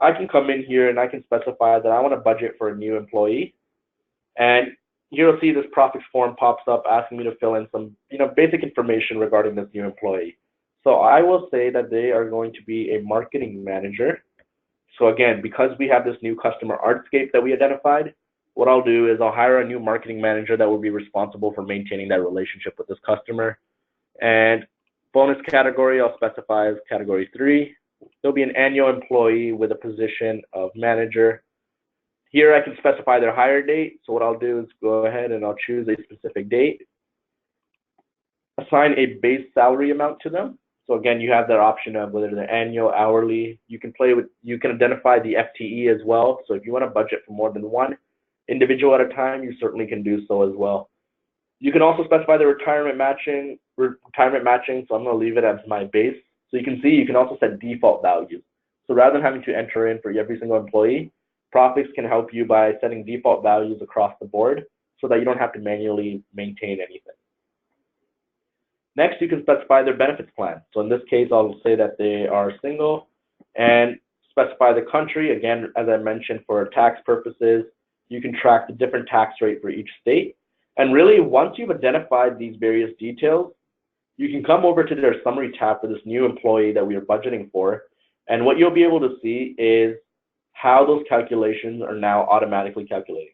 I can come in here and I can specify that I want to budget for a new employee. And you'll see this PROPHIX form pops up asking me to fill in some, basic information regarding this new employee. So I will say that they are going to be a marketing manager. So again, because we have this new customer artscape that we identified, what I'll do is I'll hire a new marketing manager that will be responsible for maintaining that relationship with this customer. And bonus category, I'll specify as category 3. They'll be an annual employee with a position of manager. Here I can specify their hire date. So what I'll do is go ahead and I'll choose a specific date. Assign a base salary amount to them. So again, you have that option of whether they're annual, hourly. You can identify the FTE as well. So if you want to budget for more than one individual at a time, you certainly can do so as well. You can also specify the retirement matching. So I'm going to leave it as my base. So you can see you can also set default values. So rather than having to enter in for every single employee, PROPHIX can help you by setting default values across the board so that you don't have to manually maintain anything. Next, you can specify their benefits plan. So in this case, I'll say that they are single and specify the country. Again, as I mentioned, for tax purposes, You can track the different tax rate for each state. And really, once you've identified these various details, you can come over to their summary tab for this new employee that we are budgeting for. And what you'll be able to see is how those calculations are now automatically calculating.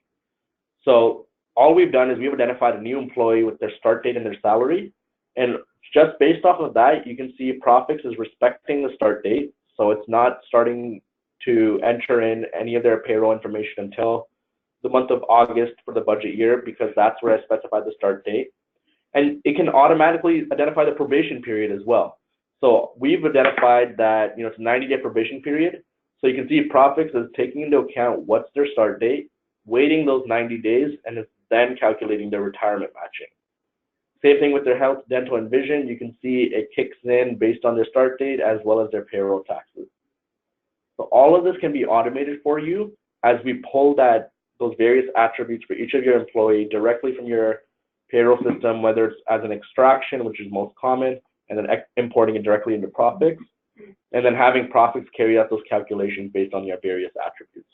So all we've done is we've identified a new employee with their start date and their salary. And just based off of that, you can see PROPHIX is respecting the start date. So it's not starting to enter in any of their payroll information until the month of August for the budget year, because that's where I specified the start date. And it can automatically identify the probation period as well. So we've identified that it's a 90-day probation period. So you can see PROPHIX is taking into account what's their start date, waiting those 90 days, and is then calculating their retirement matching. Same thing with their health, dental, and vision. You can see it kicks in based on their start date as well as their payroll taxes. So all of this can be automated for you as we pull those various attributes for each of your employee directly from your payroll system, whether it's as an extraction, which is most common, and then importing it directly into PROPHIX, and then having PROPHIX carry out those calculations based on your various attributes.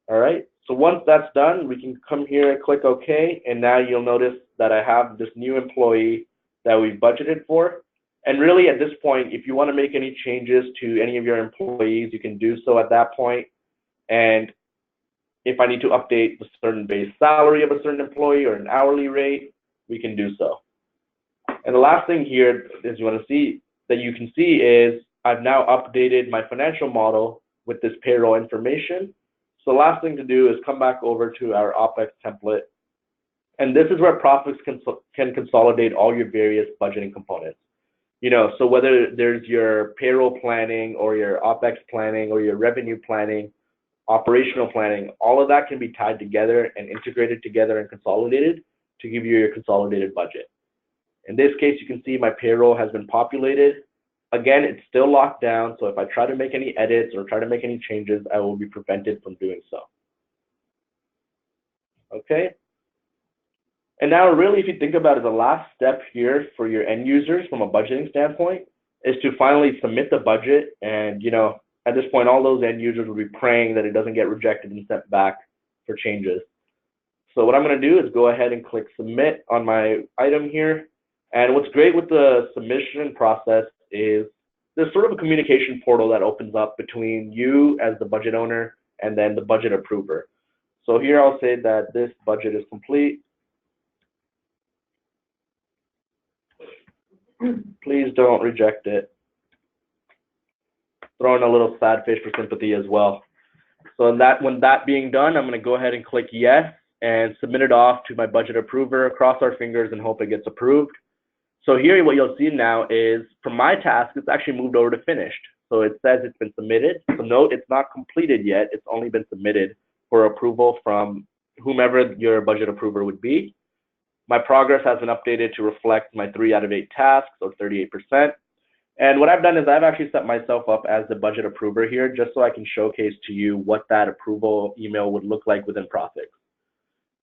All right, so once that's done, we can come here and click OK, and now you'll notice that I have this new employee that we've budgeted for. And really, at this point, if you want to make any changes to any of your employees, you can do so at that point. And if I need to update the certain base salary of a certain employee or an hourly rate, we can do so. And the last thing here is you can see is I've now updated my financial model with this payroll information. So the last thing to do is come back over to our OPEX template. And this is where PROPHIX can consolidate all your various budgeting components. So whether there's your payroll planning or your OPEX planning or your revenue planning, operational planning, all of that can be tied together and integrated together and consolidated to give you your consolidated budget. In this case, you can see my payroll has been populated. Again, it's still locked down, so if I try to make any edits or try to make any changes, I will be prevented from doing so. Okay. And now really, if you think about it, the last step here for your end users from a budgeting standpoint is to finally submit the budget. And at this point, all those end users will be praying that it doesn't get rejected and sent back for changes. So what I'm going to do is go ahead and click submit on my item here. And what's great with the submission process is there's sort of a communication portal that opens up between you as the budget owner and then the budget approver. So here I'll say that this budget is complete. Please don't reject it. Throw in a little sad face for sympathy as well. So when that being done, I'm going to go ahead and click yes and submit it off to my budget approver, cross our fingers and hope it gets approved. So here what you'll see now is from my task, it's actually moved over to finished. So it says it's been submitted. So note it's not completed yet. It's only been submitted for approval from whomever your budget approver would be. My progress has been updated to reflect my 3 out of 8 tasks, so 38%. And what I've done is I've actually set myself up as the budget approver here, just so I can showcase to you what that approval email would look like within PROPHIX.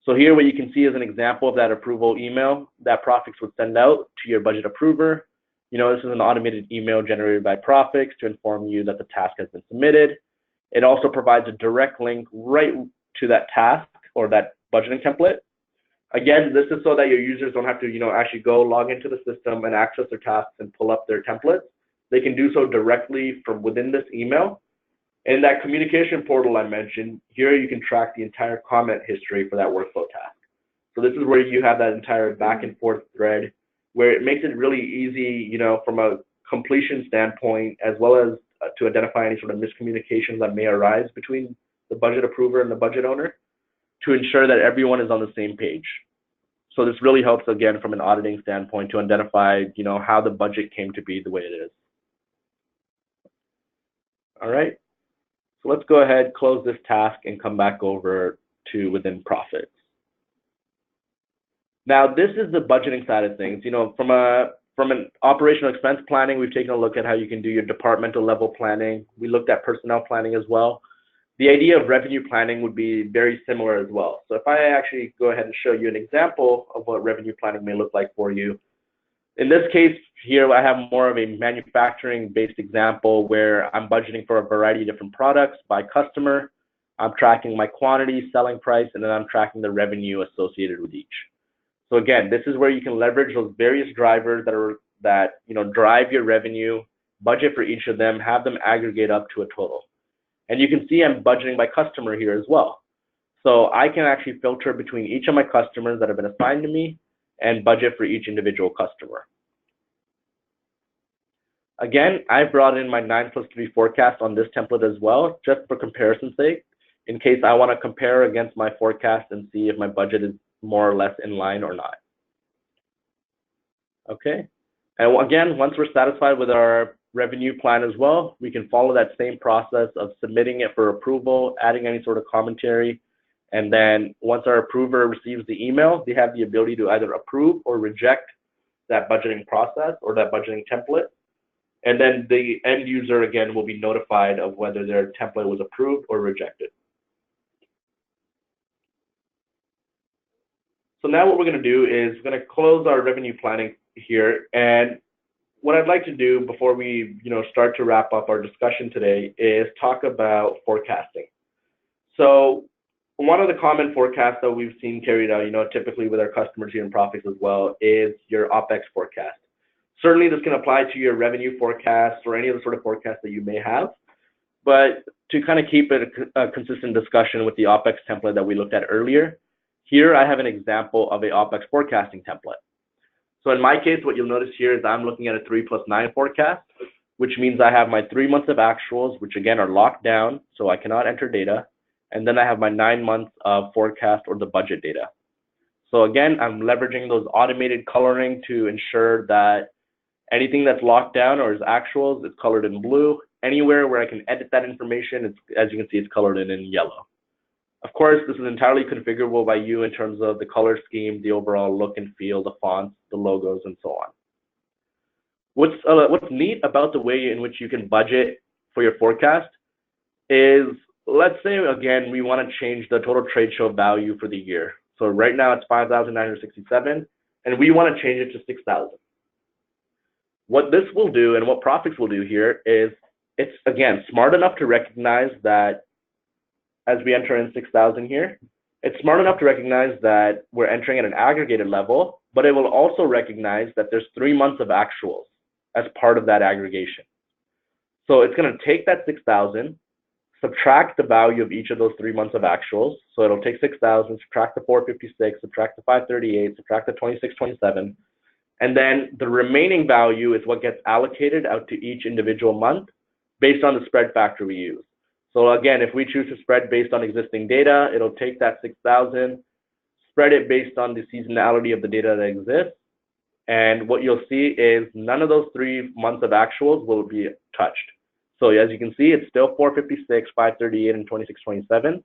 So here what you can see is an example of that approval email that PROPHIX would send out to your budget approver. This is an automated email generated by PROPHIX to inform you that the task has been submitted. It also provides a direct link right to that task or that budgeting template. Again, this is so that your users don't have to, actually go log into the system and access their tasks and pull up their templates. They can do so directly from within this email. In that communication portal I mentioned, here you can track the entire comment history for that workflow task. So this is where you have that entire back and forth thread where it makes it really easy, from a completion standpoint, as well as to identify any sort of miscommunications that may arise between the budget approver and the budget owner, to ensure that everyone is on the same page. So this really helps, again, from an auditing standpoint to identify, how the budget came to be the way it is. All right, so let's go ahead, close this task, and come back over to within PROPHIX. Now, this is the budgeting side of things. From an operational expense planning, we've taken a look at how you can do your departmental level planning. We looked at personnel planning as well. The idea of revenue planning would be very similar as well. So if I actually go ahead and show you an example of what revenue planning may look like for you. In this case here, I have more of a manufacturing-based example where I'm budgeting for a variety of different products by customer. I'm tracking my quantity, selling price, and then I'm tracking the revenue associated with each. So again, this is where you can leverage those various drivers that drive your revenue, budget for each of them, have them aggregate up to a total. And you can see I'm budgeting by customer here as well. So I can actually filter between each of my customers that have been assigned to me and budget for each individual customer. Again, I've brought in my 9+3 forecast on this template as well, just for comparison's sake, in case I want to compare against my forecast and see if my budget is more or less in line or not. Okay, and again, once we're satisfied with our revenue plan as well, we can follow that same process of submitting it for approval, adding any sort of commentary, and then once our approver receives the email, they have the ability to either approve or reject that budgeting process or that budgeting template. And then the end user, again, will be notified of whether their template was approved or rejected. So now what we're going to do is we're going to close our revenue planning here. And what I'd like to do before we start to wrap up our discussion today is talk about forecasting. So one of the common forecasts that we've seen carried out, typically with our customers here in PROPHIX as well, is your OpEx forecast. Certainly this can apply to your revenue forecast or any other sort of forecast that you may have. But to kind of keep it a consistent discussion with the OpEx template that we looked at earlier, here I have an example of a OpEx forecasting template. So in my case, what you'll notice here is I'm looking at a 3+9 forecast, which means I have my 3 months of actuals, which again are locked down, so I cannot enter data. And then I have my 9 months of forecast or the budget data. So again, I'm leveraging those automated coloring to ensure that anything that's locked down or is actuals, it's colored in blue. Anywhere where I can edit that information, as you can see, it's colored in yellow. Of course, this is entirely configurable by you in terms of the color scheme, the overall look and feel, the fonts, the logos, and so on. What's neat about the way in which you can budget for your forecast is, let's say, again, we want to change the total trade show value for the year. So right now it's 5,967, and we want to change it to 6,000. What this will do and what PROPHIX will do here is it's, again, smart enough to recognize that as we enter in 6,000 here, it's smart enough to recognize that we're entering at an aggregated level, but it will also recognize that there's 3 months of actuals as part of that aggregation. So it's going to take that 6,000, subtract the value of each of those 3 months of actuals. So it'll take 6,000, subtract the 456, subtract the 538, subtract the 2627. And then the remaining value is what gets allocated out to each individual month based on the spread factor we use. So again, if we choose to spread based on existing data, it'll take that 6,000, spread it based on the seasonality of the data that exists. And what you'll see is none of those 3 months of actuals will be touched. So as you can see, it's still 456, 538, and 2627.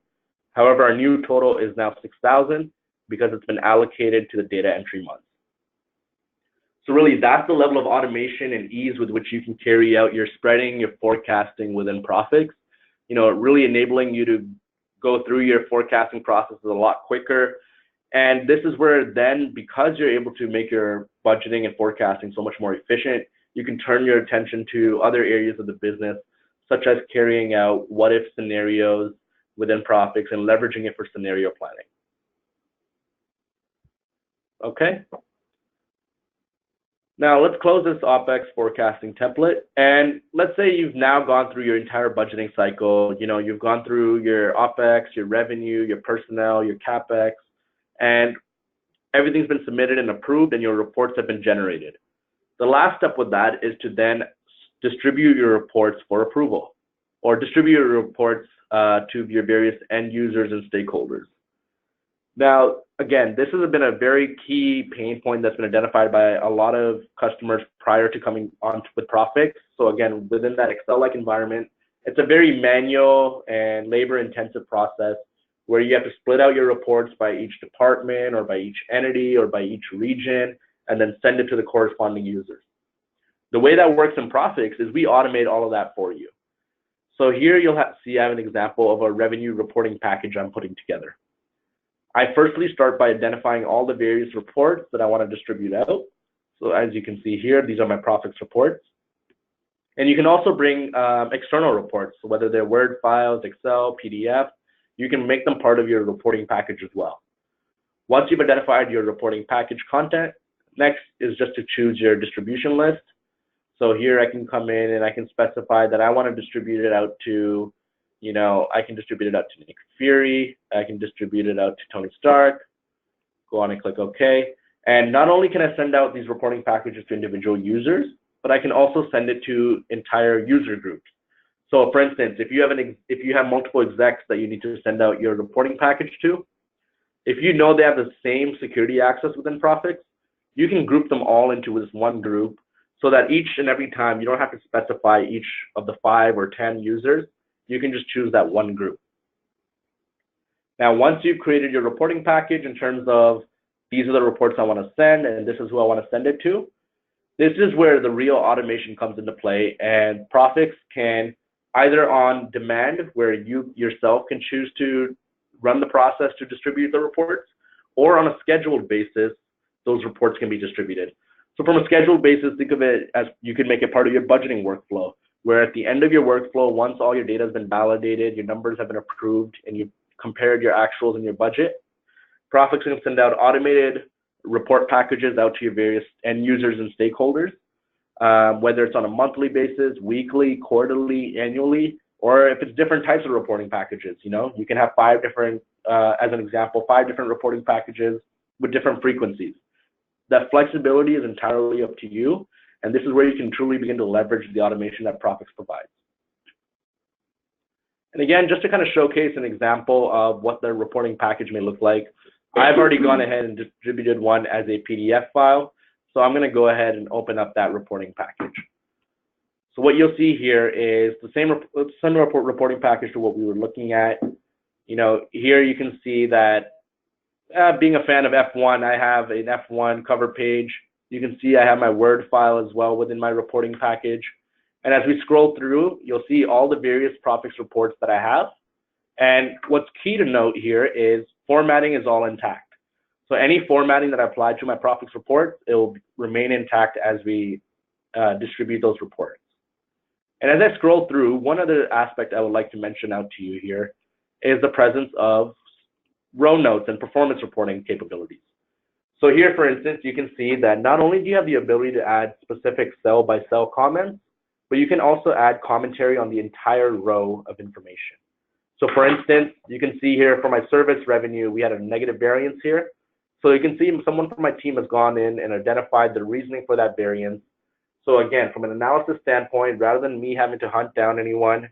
However, our new total is now 6,000 because it's been allocated to the data entry month. So really, that's the level of automation and ease with which you can carry out your spreading, your forecasting within PROPHIX. Really enabling you to go through your forecasting processes a lot quicker. And this is where then, because you're able to make your budgeting and forecasting so much more efficient, you can turn your attention to other areas of the business, such as carrying out what-if scenarios within PROPHIX and leveraging it for scenario planning. Okay. Now let's close this OpEx forecasting template. And let's say you've now gone through your entire budgeting cycle. You've gone through your OpEx, your revenue, your personnel, your CapEx, and everything's been submitted and approved and your reports have been generated. The last step with that is to then distribute your reports for approval or distribute your reports to your various end users and stakeholders. Now, again, this has been a very key pain point that's been identified by a lot of customers prior to coming on with PROPHIX. So again, within that Excel-like environment, it's a very manual and labor-intensive process where you have to split out your reports by each department or by each entity or by each region, and then send it to the corresponding users. The way that works in PROPHIX is we automate all of that for you. So here you'll see I have an example of a revenue reporting package I'm putting together. I firstly start by identifying all the various reports that I want to distribute out. So as you can see here, these are my PROPHIX reports. And you can also bring external reports, whether they're Word files, Excel, PDF. you can make them part of your reporting package as well. Once you've identified your reporting package content, next is just to choose your distribution list. So here I can come in and I can specify that I want to distribute it out to, I can distribute it out to Nick Fury, I can distribute it out to Tony Stark, go on and click OK. And not only can I send out these reporting packages to individual users, but I can also send it to entire user groups. So for instance, if you have multiple execs that you need to send out your reporting package to, if you know they have the same security access within PROPHIX, you can group them all into this one group so that each and every time you don't have to specify each of the 5 or 10 users. You can just choose that one group. Now, once you've created your reporting package in terms of these are the reports I want to send and this is who I want to send it to, this is where the real automation comes into play, and PROPHIX can either on demand, where you yourself can choose to run the process to distribute the reports, or on a scheduled basis, those reports can be distributed. So from a scheduled basis, think of it as you can make it part of your budgeting workflow, where at the end of your workflow, once all your data has been validated, your numbers have been approved, and you've compared your actuals and your budget, PROPHIX can send out automated report packages out to your various end users and stakeholders, whether it's on a monthly basis, weekly, quarterly, annually, or if it's different types of reporting packages. You can have 5 different, as an example, 5 different reporting packages with different frequencies. That flexibility is entirely up to you, and this is where you can truly begin to leverage the automation that PROPHIX provides. And again, just to kind of showcase an example of what the reporting package may look like, I've already gone ahead and distributed one as a PDF file, so I'm going to go ahead and open up that reporting package. So what you'll see here is the same reporting package to what we were looking at. Here you can see that being a fan of F1, I have an F1 cover page. You can see I have my Word file as well within my reporting package. And as we scroll through, you'll see all the various PROPHIX reports that I have. And what's key to note here is formatting is all intact. So any formatting that I apply to my PROPHIX report, it will remain intact as we distribute those reports. And as I scroll through, one other aspect I would like to mention out to you here is the presence of row notes and performance reporting capabilities. So here, for instance, you can see that not only do you have the ability to add specific cell-by-cell comments, but you can also add commentary on the entire row of information. So for instance, you can see here for my service revenue, we had a negative variance here. So you can see someone from my team has gone in and identified the reasoning for that variance. So again, from an analysis standpoint, rather than me having to hunt down anyone,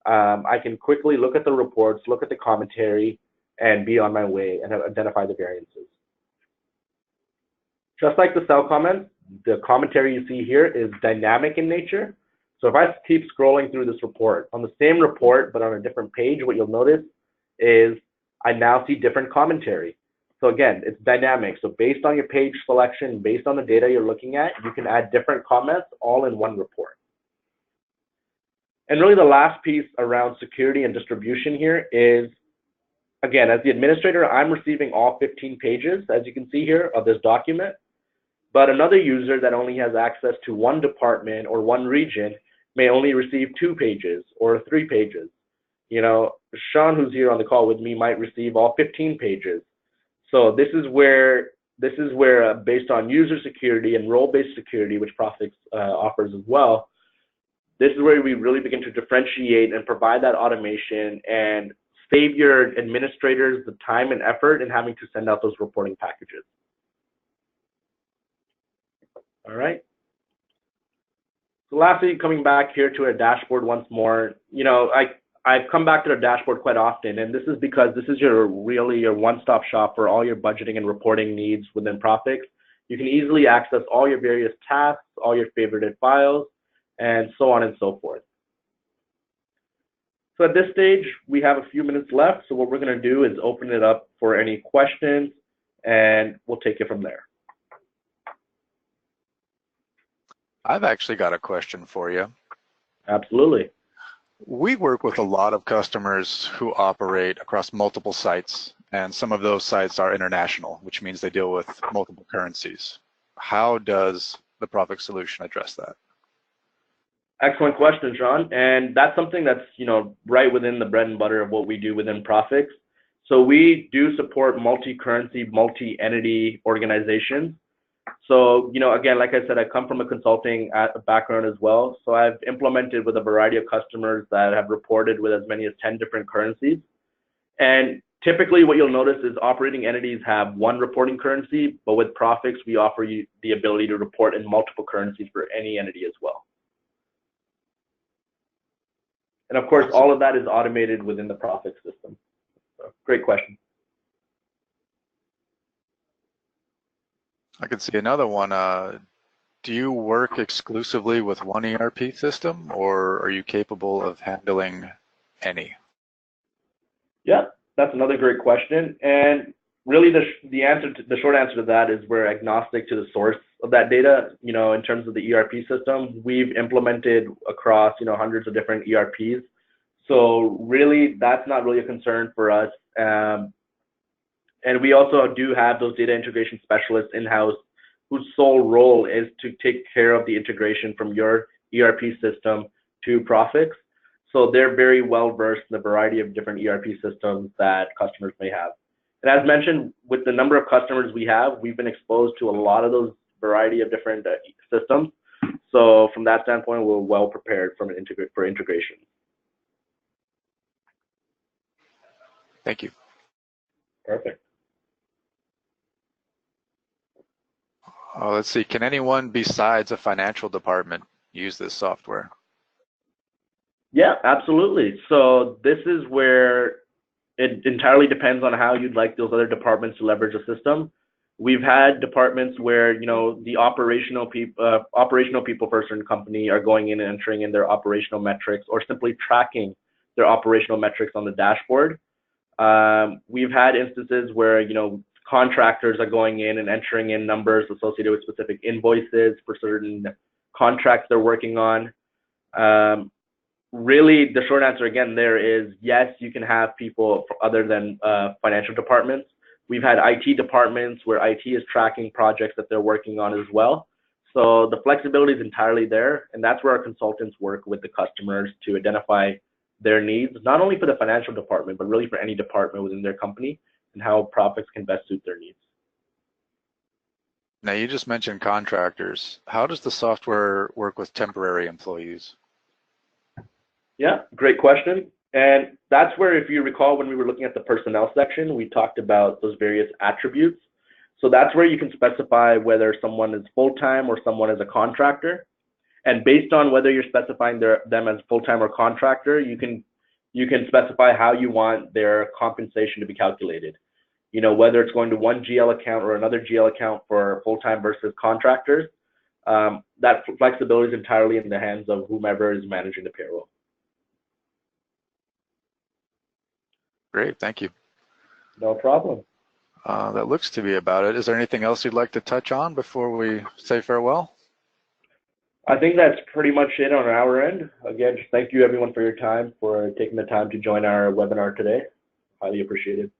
I can quickly look at the reports, look at the commentary, and be on my way and identify the variances. Just like the cell comments, the commentary you see here is dynamic in nature. So if I keep scrolling through this report, on the same report but on a different page, what you'll notice is I now see different commentary. So again, it's dynamic. So based on your page selection, based on the data you're looking at, you can add different comments all in one report. And really the last piece around security and distribution here is, again, as the administrator, I'm receiving all 15 pages, as you can see here, of this document. But another user that only has access to one department or one region may only receive 2 pages or 3 pages. Sean, who's here on the call with me, might receive all 15 pages. So this is where based on user security and role-based security, which PROPHIX offers as well, this is where we really begin to differentiate and provide that automation and save your administrators the time and effort in having to send out those reporting packages. All right. So lastly, coming back here to our dashboard once more, I've come back to the dashboard quite often, and this is because this is really your one-stop shop for all your budgeting and reporting needs within PROPHIX. You can easily access all your various tasks, all your favorited files, and so on and so forth. So at this stage, we have a few minutes left. So what we're going to do is open it up for any questions, and we'll take it from there. I've actually got a question for you. Absolutely. We work with a lot of customers who operate across multiple sites, and some of those sites are international, which means they deal with multiple currencies. How does the PROPHIX solution address that? Excellent question, Sean. And that's something that's, right within the bread and butter of what we do within PROPHIX. So we do support multi-currency, multi-entity organizations. So, again, like I said, I come from a consulting background as well. So I've implemented with a variety of customers that have reported with as many as 10 different currencies. And typically what you'll notice is operating entities have one reporting currency, but with PROPHIX, we offer you the ability to report in multiple currencies for any entity as well. And of course, all of that is automated within the PROPHIX system. So, great question. I can see another one. Do you work exclusively with one ERP system, or are you capable of handling any? Yeah, that's another great question. And really the short answer to that is we're agnostic to the source of that data. In terms of the ERP system, we've implemented across, hundreds of different ERPs. So really, that's not really a concern for us. And we also do have those data integration specialists in-house whose sole role is to take care of the integration from your ERP system to PROPHIX. So they're very well versed in the variety of different ERP systems that customers may have. And as mentioned, with the number of customers we have, we've been exposed to a lot of those variety of different systems. So from that standpoint, we're well prepared for integration. Thank you. Perfect. Let's see, can anyone besides a financial department use this software? Yeah, absolutely. So this is where it entirely depends on how you'd like those other departments to leverage the system. We've had departments where, the operational people for a certain company are going in and entering in their operational metrics or simply tracking their operational metrics on the dashboard. We've had instances where, contractors are going in and entering in numbers associated with specific invoices for certain contracts they're working on. Really, the short answer again there is yes, you can have people other than financial departments. We've had IT departments where IT is tracking projects that they're working on as well. So the flexibility is entirely there, and that's where our consultants work with the customers to identify their needs, not only for the financial department, but really for any department within their company and how PROPHIX can best suit their needs. Now, you just mentioned contractors. How does the software work with temporary employees? Yeah, great question. And that's where, if you recall, when we were looking at the personnel section, we talked about those various attributes. So that's where you can specify whether someone is full-time or someone is a contractor. And based on whether you're specifying them as full-time or contractor, you can specify how you want their compensation to be calculated. Whether it's going to one GL account or another GL account for full-time versus contractors. That flexibility is entirely in the hands of whomever is managing the payroll. Great, thank you. No problem. That looks to be about it. Is there anything else you'd like to touch on before we say farewell? I think that's pretty much it on our end. Again, just thank you everyone for your time, for taking the time to join our webinar today. Highly appreciated.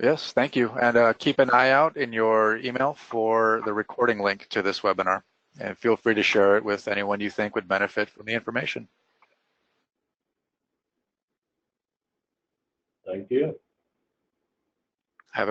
Yes, thank you. And keep an eye out in your email for the recording link to this webinar. And feel free to share it with anyone you think would benefit from the information. Thank you. Have a great